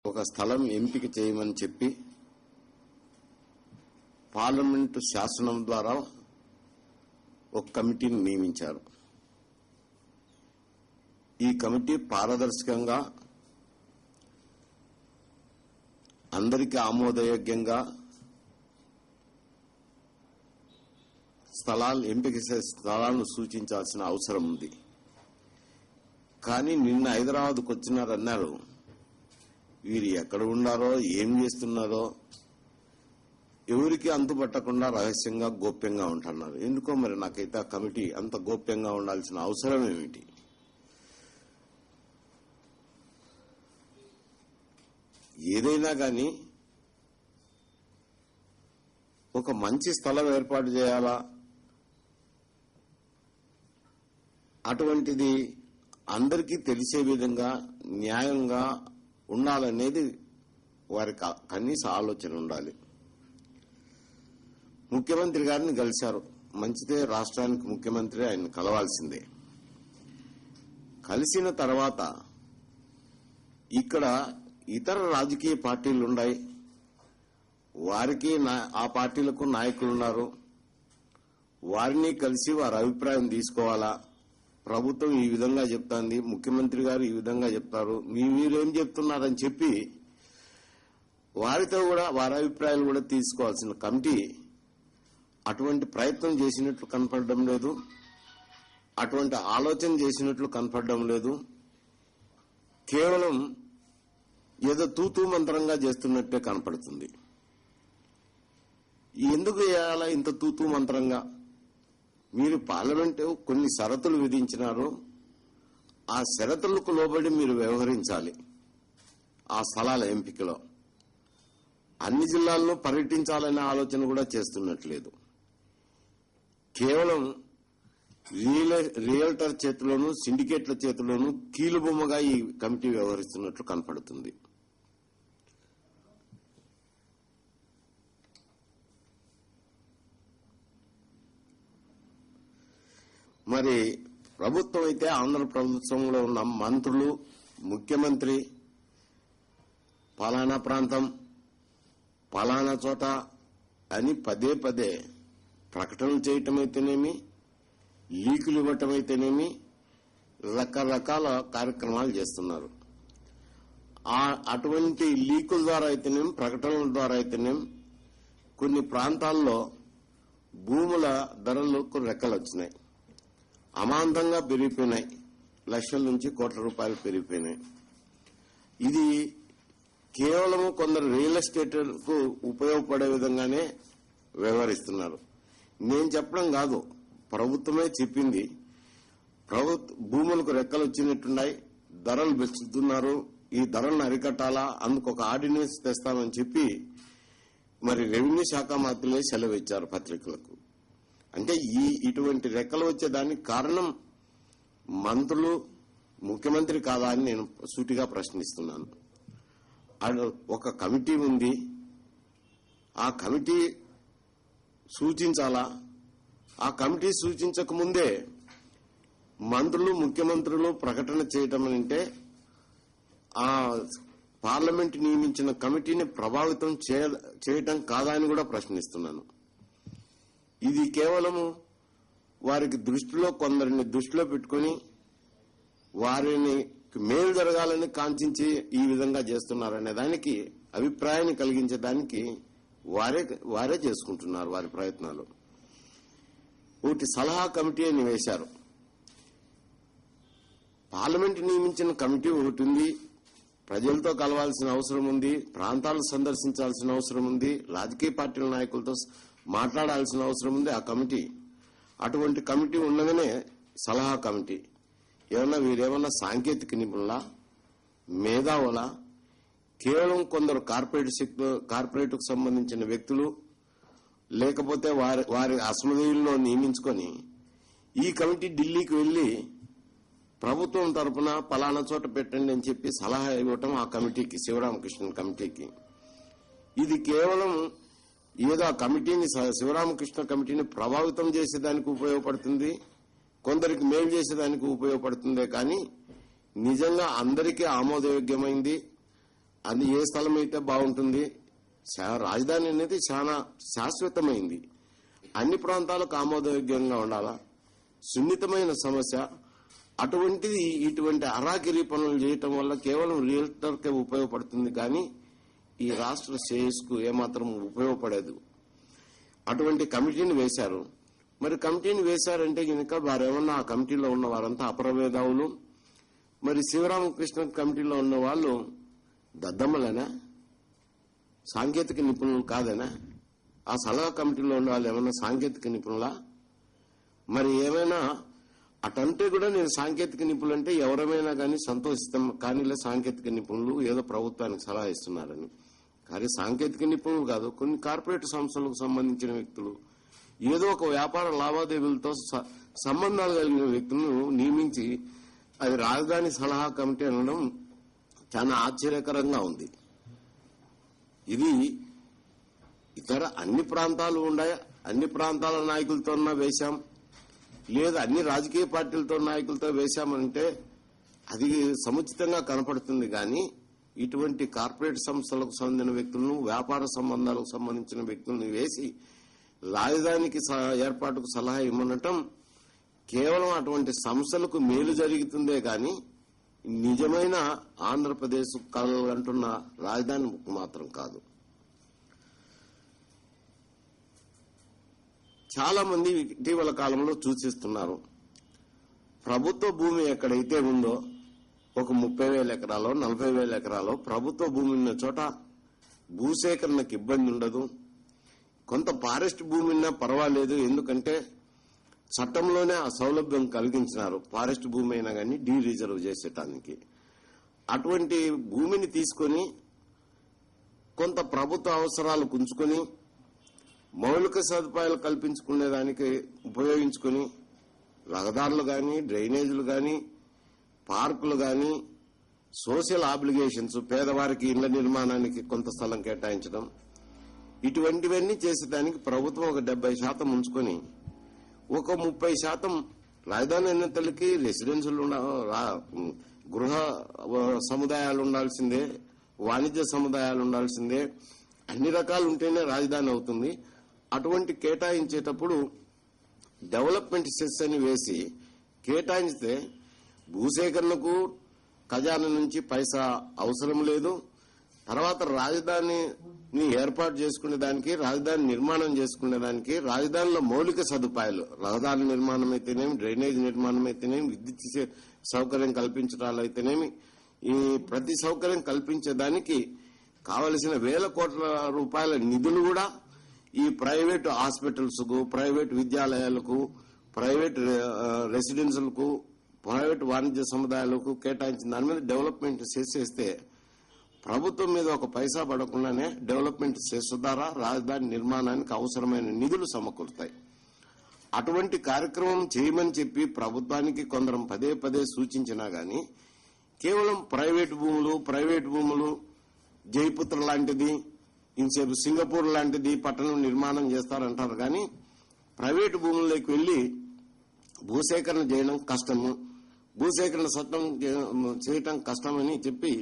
ఒక స్థలం ఎంపిక చేయమని చెప్పి పార్లమెంటు శాసనం ద్వారా ఒక కమిటీని నియమించారు. ఈ కమిటీ పారదర్శకంగా అందరికీ ఆమోదయోగ్యంగా ఎంపిక చేసే స్థలాలను సూచించాల్సిన అవసరం ఉంది. కానీ నిన్న హైదరాబాద్కు వచ్చినారన్నారు. వీరు ఎక్కడ ఉన్నారో ఏం చేస్తున్నారో ఎవరికి అంతుపట్టకుండా రహస్యంగా గోప్యంగా ఉంటున్నారు. ఎందుకో మరి నాకైతే ఆ కమిటీ అంత గోప్యంగా ఉండాల్సిన అవసరం ఏమిటి? ఏదైనా కానీ ఒక మంచి స్థలం ఏర్పాటు చేయాలా, అటువంటిది అందరికీ తెలిసే విధంగా న్యాయంగా ఉండాలనేది వారికి కనీస ఆలోచన ఉండాలి. ముఖ్యమంత్రి గారిని కలిశారు. మంచిదే, రాష్ట్రానికి ముఖ్యమంత్రి ఆయన కలవాల్సిందే. కలిసిన తర్వాత ఇక్కడ ఇతర రాజకీయ పార్టీలు ఉన్నాయి, వారికి ఆ పార్టీలకు నాయకులు ఉన్నారు. వారిని కలిసి వారి అభిప్రాయం తీసుకోవాలా. ప్రభుత్వం ఈ విధంగా చెప్తాంది, ముఖ్యమంత్రి గారు ఈ విధంగా చెప్తారు, మీరేం చెప్తున్నారని చెప్పి వారితో కూడా వారి అభిప్రాయాలు కూడా తీసుకోవాల్సిన కమిటీ అటువంటి ప్రయత్నం చేసినట్లు కనపడడం లేదు, అటువంటి ఆలోచన చేసినట్లు కనపడడం లేదు. కేవలం ఏదో తూతూ మంత్రంగా చేస్తున్నట్టే కనపడుతుంది. ఎందుకు చేయాలా ఇంత తూతూ మంత్రంగా? మీరు పార్లమెంటు కొన్ని షరతులు విధించినారు, ఆ షరతులకు లోబడి మీరు వ్యవహరించాలి. ఆ స్థలాల ఎంపికలో అన్ని జిల్లాల్లో పర్యటించాలనే ఆలోచన కూడా చేస్తున్నట్లేదు. కేవలం రియల్టర్ చేతిలోనూ సిండికేట్ల చేతిలోనూ కీలుబొమ్మగా ఈ కమిటీ వ్యవహరిస్తున్నట్లు కనపడుతుంది. మరి ప్రభుత్వం అయితే ఆంధ్ర ప్రభుత్వంలో ఉన్న మంత్రులు, ముఖ్యమంత్రి పలానా ప్రాంతం పలానా చోట అని పదే పదే ప్రకటనలు చేయటం అయితేనేమి, లీకులు ఇవ్వటం అయితేనేమి, రకరకాల కార్యక్రమాలు చేస్తున్నారు. అటువంటి లీకుల ద్వారా అయితేనేమి, ప్రకటనల ద్వారా అయితేనేమి కొన్ని ప్రాంతాల్లో భూముల ధరలకు రెక్కలు వచ్చినాయి, అమాంతంగా పెరిగిపోయినాయి. లక్షల నుంచి కోట్ల రూపాయలు పెరిగిపోయినాయి. ఇది కేవలం కొందరు రియల్ ఎస్టేట్ కు ఉపయోగపడే విధంగానే వ్యవహరిస్తున్నారు. నేను చెప్పడం కాదు, ప్రభుత్వమే చెప్పింది. భూములకు రెక్కలు వచ్చినట్టున్నాయి, ధరలు పెంచుతున్నారు, ఈ ధరలను అరికట్టాలా, అందుకు ఒక ఆర్డినెన్స్ తెస్తామని చెప్పి మరి రెవెన్యూ శాఖ మంత్రులే సెలవు ఇచ్చారు పత్రికలకు. అంటే ఇటువంటి రెక్కలు వచ్చేదానికి కారణం మంత్రులు, ముఖ్యమంత్రి కాదా అని నేను సూటిగా ప్రశ్నిస్తున్నాను. ఒక కమిటీ ఉంది, ఆ కమిటీ సూచించాలా? ఆ కమిటీ సూచించక ముందే మంత్రులు, ముఖ్యమంత్రులు ప్రకటన చేయటం అంటే ఆ పార్లమెంట్ నియమించిన కమిటీని ప్రభావితం చేయటం కాదా అని కూడా ప్రశ్నిస్తున్నాను. ఇది కేవలము వారికి కొందరిని దృష్టిలో పెట్టుకుని వారిని మేలు జరగాలని కాంక్షించి ఈ విధంగా చేస్తున్నారనే దానికి అభిప్రాయాన్ని కలిగించడానికి వారే చేసుకుంటున్నారు వారి ప్రయత్నాలు. ఒకటి సలహా కమిటీ అని వేశారు. పార్లమెంట్ నియమించిన కమిటీ ఒకటి ఉంది, ప్రజలతో కలవాల్సిన అవసరం ఉంది, ప్రాంతాలు సందర్శించాల్సిన అవసరం ఉంది, రాజకీయ పార్టీల నాయకులతో మాట్లాడాల్సిన అవసరం ఉంది. ఆ కమిటీ అటువంటి కమిటీ ఉండగానే సలహా కమిటీ. వీరేమన్నా సాంకేతిక నిపుణులా, మేధావులా, కేవలం కొందరు కార్పొరేట్కు సంబంధించిన వ్యక్తులు లేకపోతే వారి అసమధుల్లో నియమించుకొని ఈ కమిటీ ఢిల్లీకి వెళ్లి ప్రభుత్వం తరఫున పలానా చోట పెట్టండి అని చెప్పి సలహా ఇవ్వటం ఆ కమిటీకి, శివరామకృష్ణన్ కమిటీకి. ఇది కేవలం ఏదో ఆ కమిటీని, శివరామకృష్ణ కమిటీని ప్రభావితం చేసేదానికి ఉపయోగపడుతుంది, కొందరికి మేలు చేసేదానికి ఉపయోగపడుతుందే కానీ నిజంగా అందరికీ ఆమోదయోగ్యమైంది, అది ఏ స్థలం అయితే బాగుంటుంది. రాజధాని అనేది చాలా శాశ్వతమైంది, అన్ని ప్రాంతాలకు ఆమోదయోగ్యంగా ఉండాలా, సున్నితమైన సమస్య. అటువంటిది ఇటువంటి అరాకిరీ పనులు చేయటం వల్ల కేవలం రియల్టర్కే ఉపయోగపడుతుంది కానీ ఈ రాష్ట్ర శ్రేయస్కు ఏమాత్రం ఉపయోగపడదు. అటువంటి కమిటీని వేశారు. మరి కమిటీని వేశారంటే కనుక వారేమన్నా ఆ కమిటీలో ఉన్న వారంతా అపరమేధావులు, మరి శివరామకృష్ణ కమిటీలో ఉన్న వాళ్ళు దద్దమ్మలేనా, సాంకేతిక నిపుణులు కాదనా? ఆ సలహా కమిటీలో ఉన్న వాళ్ళు ఏమైనా సాంకేతిక నిపుణులా? మరి ఏమైనా అటంటే కూడా నేను సాంకేతిక నిపుణులు అంటే ఎవరమైనా కానీ సంతోషిస్తాం, కానీ సాంకేతిక నిపుణులు ఏదో ప్రభుత్వానికి సలహా ఇస్తున్నారని. కానీ సాంకేతిక నిపుణులు కాదు, కొన్ని కార్పొరేట్ సంస్థలకు సంబంధించిన వ్యక్తులు, ఏదో ఒక వ్యాపార లావాదేవీలతో సంబంధాలు కలిగిన వ్యక్తులను నియమించి అది రాజధాని సలహా కమిటీ అనడం చాలా ఆశ్చర్యకరంగా ఉంది. ఇది ఇతర అన్ని ప్రాంతాలు ఉన్నాయి, అన్ని ప్రాంతాల నాయకులతో వేశాం, లేదా అన్ని రాజకీయ పార్టీలతో నాయకులతో వేశామంటే అది సముచితంగా కనపడుతుంది. కానీ ఇటువంటి కార్పొరేట్ సంస్థలకు చెందిన వ్యక్తులను, వ్యాపార సంబంధాలకు సంబంధించిన వ్యక్తులను వేసి రాజధానికి ఏర్పాటుకు సలహా ఇమ్మనటం కేవలం అటువంటి సంస్థలకు మేలు జరుగుతుందే కానీ నిజమైన ఆంధ్రప్రదేశ్ కలగంటున్న రాజధాని మాత్రం కాదు. చాలా మంది ఇటీవల కాలంలో సూచిస్తున్నారు, ప్రభుత్వ భూమి ఎక్కడైతే ఉందో ఒక 30,000 ఎకరాలో 40,000 ఎకరాలో ప్రభుత్వ భూమి ఉన్న చోట భూసేకరణకు ఇబ్బంది ఉండదు, కొంత ఫారెస్ట్ భూమి ఉన్నా పర్వాలేదు, ఎందుకంటే చట్టంలోనే ఆ సౌలభ్యం కలిగించినారు. ఫారెస్ట్ భూమి అయినా కానీ డీ రిజర్వ్ చేసేటానికి అటువంటి భూమిని తీసుకొని కొంత ప్రభుత్వ అవసరాలు ఉంచుకొని మౌలిక సదుపాయాలు కల్పించుకునేదానికి ఉపయోగించుకొని రహదారులు కానీ, డ్రైనేజీలు కానీ, పార్కులు కానీ, సోషల్ ఆబ్లిగేషన్స్, పేదవారికి ఇళ్ల నిర్మాణానికి కొంత స్థలం కేటాయించడం, ఇటువంటివన్నీ చేసేదానికి ప్రభుత్వం ఒక 70% ఉంచుకొని ఒక 30% రాజధాని అన్నతలకి రెసిడెన్షియల్ గృహ సముదాయాలు ఉండాల్సిందే, వాణిజ్య సముదాయాలు ఉండాల్సిందే, అన్ని రకాలు ఉంటేనే రాజధాని అవుతుంది. అటువంటి కేటాయించేటప్పుడు డెవలప్మెంట్ సెస్ అని వేసి కేటాయిస్తే భూసేకరణకు ఖజానా నుంచి పైసా అవసరం లేదు. తర్వాత రాజధానిని ఏర్పాటు చేసుకునే దానికి, రాజధాని నిర్మాణం చేసుకునే దానికి, రాజధానిలో మౌలిక సదుపాయాలు, రహదారి నిర్మాణం అయితేనేమి, డ్రైనేజ్ నిర్మాణం అయితేనేమి, విద్యుత్ సౌకర్యం కల్పించడాలు అయితేనేమి, ఈ ప్రతి సౌకర్యం కల్పించేదానికి కావలసిన వేల కోట్ల రూపాయల నిధులు కూడా ఈ ప్రైవేటు హాస్పిటల్స్ కు, ప్రైవేటు విద్యాలయాలకు, ప్రైవేటు రెసిడెన్షియల్కు, ప్రైవేటు వాణిజ్య సముదాయాలకు కేటాయించిన దాని మీద డెవలప్మెంట్ చేస్తే ప్రభుత్వం మీద ఒక పైసా పడకుండానే డెవలప్మెంట్ సెస్ ద్వారా రాజధాని నిర్మాణానికి అవసరమైన నిధులు సమకూరుతాయి. అటువంటి కార్యక్రమం చేయమని చెప్పి ప్రభుత్వానికి కొందరం పదే పదే సూచించినా గాని కేవలం ప్రైవేటు భూములు జైపుత్ర లాంటిది, ఇంసేపు సింగపూర్ లాంటిది పట్టణం నిర్మాణం చేస్తారంటారు. కానీ ప్రైవేటు భూముల్లోకి వెళ్లి భూసేకరణ చేయడం కష్టము, భూసేకరణ చట్టం చేయటం కష్టమని చెప్పి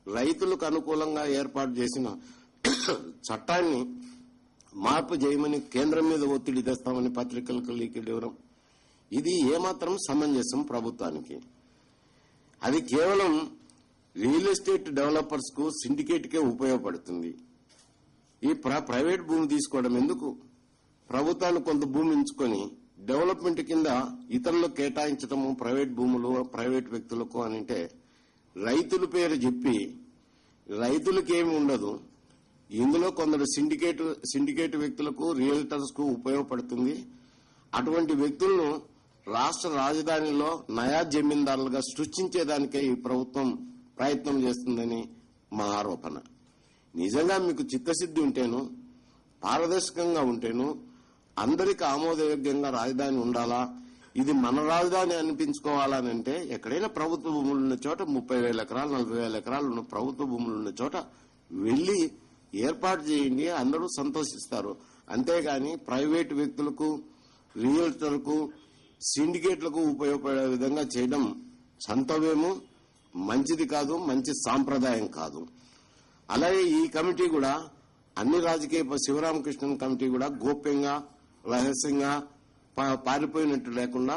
రైతులకు అనుకూలంగా ఏర్పాటు చేసిన చట్టాన్ని మార్పు చేయమని కేంద్రం మీద ఒత్తిడి తెస్తామని పత్రికలకు లీకులు ఇవ్వడం, ఇది ఏమాత్రం సమంజసం ప్రభుత్వానికి? అది కేవలం రియల్ ఎస్టేట్ డెవలపర్స్ కు, సిండికేట్ కే ఉపయోగపడుతుంది. ఈ ప్రైవేట్ భూమి తీసుకోవడం ఎందుకు? ప్రభుత్వాన్ని కొంత భూమి ఉంచుకొని డెవలప్మెంట్ కింద ఇతరులకు కేటాయించడము, ప్రైవేట్ భూములు ప్రైవేట్ వ్యక్తులకు అని అంటే రైతుల పేరు చెప్పి రైతులకేమి ఉండదు. ఇందులో కొందరు సిండికేట్ వ్యక్తులకు, రియల్టర్స్ కు ఉపయోగపడుతుంది. అటువంటి వ్యక్తులను రాష్ట్ర రాజధానిలో నయా జమీందారులుగా సృష్టించేదానికే ఈ ప్రభుత్వం ప్రయత్నం చేస్తుందని మా ఆరోపణ. నిజంగా మీకు చిత్తశుద్ది ఉంటేను, పారదర్శకంగా ఉంటేను, అందరికి ఆమోదయోగ్యంగా రాజధాని ఉండాలా, ఇది మన రాజధాని అనిపించుకోవాలనంటే ఎక్కడైనా ప్రభుత్వ భూములు ఉన్న చోట 30,000 ఎకరాలు 40,000 ఎకరాలు ఉన్న ప్రభుత్వ భూములు ఉన్న చోట వెళ్లి ఏర్పాటు చేయండి, అందరూ సంతోషిస్తారు. అంతేగాని ప్రైవేటు వ్యక్తులకు, రియల్టర్లకు, సిండికేట్లకు ఉపయోగపడే విధంగా చేయడం సంతవేమో మంచిది కాదు, మంచి సాంప్రదాయం కాదు. అలాగే ఈ కమిటీ కూడా అన్ని రాజకీయ శివరామకృష్ణన్ కమిటీ కూడా గోప్యంగా రహస్యంగా పారిపోయినట్టు లేకుండా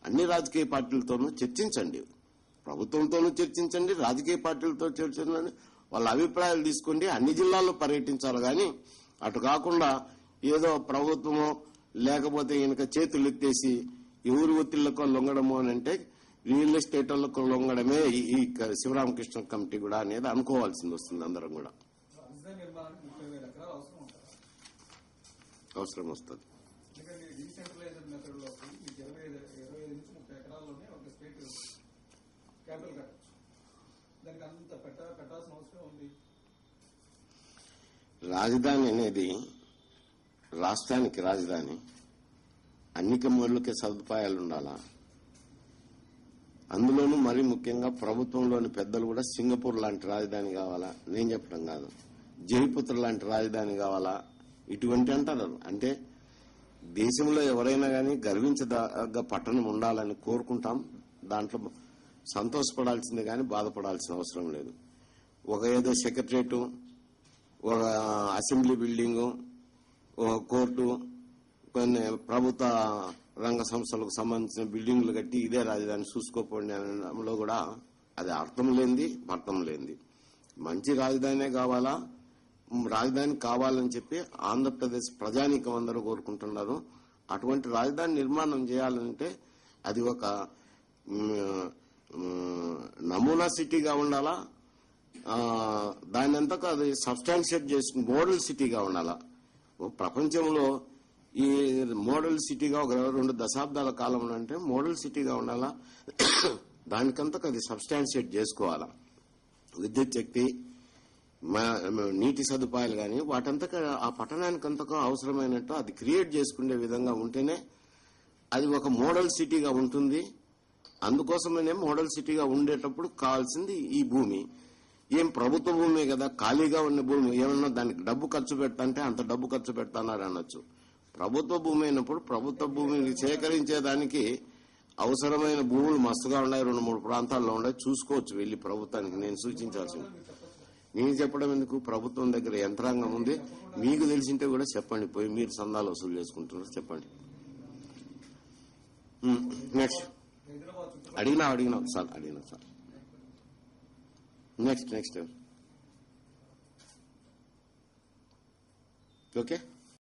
అన్ని రాజకీయ పార్టీలతోనూ చర్చించండి, ప్రభుత్వంతోనూ చర్చించండి, రాజకీయ పార్టీలతో చర్చించండి, వాళ్ళ అభిప్రాయాలు తీసుకోండి. అన్ని జిల్లాల్లో పర్యటించాలి కానీ అటు కాకుండా ఏదో ప్రభుత్వమో లేకపోతే ఈయనక చేతులు ఎత్తేసి ఎవరి ఒత్తిళ్లకు లొంగడము అని అంటే రియల్ ఎస్టేట్ వాళ్ళకు లొంగడమే ఈ శివరామకృష్ణ కమిటీ కూడా అనేది అనుకోవాల్సింది వస్తుంది. అందరం కూడా అవసరం వస్తుంది. రాజధాని అనేది రాష్ట్రానికి రాజధాని, అన్ని కమ్యూనిటీలకి సదుపాయాలు ఉండాలా. అందులోనూ మరీ ముఖ్యంగా ప్రభుత్వంలోని పెద్దలు కూడా సింగపూర్ లాంటి రాజధాని కావాలా, నేను చెప్పడం కాదు, జైపుత్ర లాంటి రాజధాని కావాలా, ఇటువంటి అంటారు. అంటే దేశంలో ఎవరైనా కానీ గర్వించదగ్గ పట్టణం ఉండాలని కోరుకుంటాం. దాంట్లో సంతోషపడాల్సిందే కానీ బాధపడాల్సిన అవసరం లేదు. ఒక ఏదో సెక్రటరేటు, ఒక అసెంబ్లీ బిల్డింగు, ఒక కోర్టు, కొన్ని ప్రభుత్వ రంగ సంస్థలకు సంబంధించిన బిల్డింగ్లు కట్టి ఇదే రాజధాని చూసుకోపోండి అనడంలో కూడా అది అర్థం లేనిది. మంచి రాజధానే కావాలా, రాజధాని కావాలని చెప్పి ఆంధ్రప్రదేశ్ ప్రజానీకం అందరూ కోరుకుంటున్నారు. అటువంటి రాజధాని నిర్మాణం చేయాలంటే అది ఒక నమూనా సిటీగా ఉండాలా, దాని అంతకు అది సబ్స్టాన్షియేట్ చేసుకుని మోడల్ సిటీగా ఉండాలా. ప్రపంచంలో ఈ మోడల్ సిటీగా ఒక 2 దశాబ్దాల కాలంలో అంటే మోడల్ సిటీగా ఉండాలా, దానికంతకు అది సబ్స్టాన్షియేట్ చేసుకోవాలా. విద్యుత్ శక్తి, నీటి సదుపాయాలు కానీ వాటంతకు ఆ పట్టణానికంతకు అవసరమైనట్టు అది క్రియేట్ చేసుకునే విధంగా ఉంటేనే అది ఒక మోడల్ సిటీగా ఉంటుంది. అందుకోసమనే మోడల్ సిటీగా ఉండేటప్పుడు కావాల్సింది ఈ భూమి. ఏం ప్రభుత్వ భూమే కదా, ఖాళీగా ఉన్న భూమి ఏమన్నా దానికి డబ్బు ఖర్చు పెడతాంటే అంత డబ్బు ఖర్చు పెడతాన్నారు అనొచ్చు. ప్రభుత్వ భూమి అయినప్పుడు ప్రభుత్వ భూమిని సేకరించేదానికి అవసరమైన భూములు మస్తుగా ఉన్నాయి, 2-3 ప్రాంతాల్లో ఉన్నాయి, చూసుకోవచ్చు వెళ్ళి ప్రభుత్వానికి. నేను సూచించాల్సింది నేను చెప్పడం ఎందుకు, ప్రభుత్వం దగ్గర యంత్రాంగం ఉంది, మీకు తెలిసింటే కూడా చెప్పండి. పోయి మీరు సందాలు వసూలు చేసుకుంటున్నారు చెప్పండి. నెక్స్ట్ అడిగినా సార్ నెక్స్ట్ ఓకే.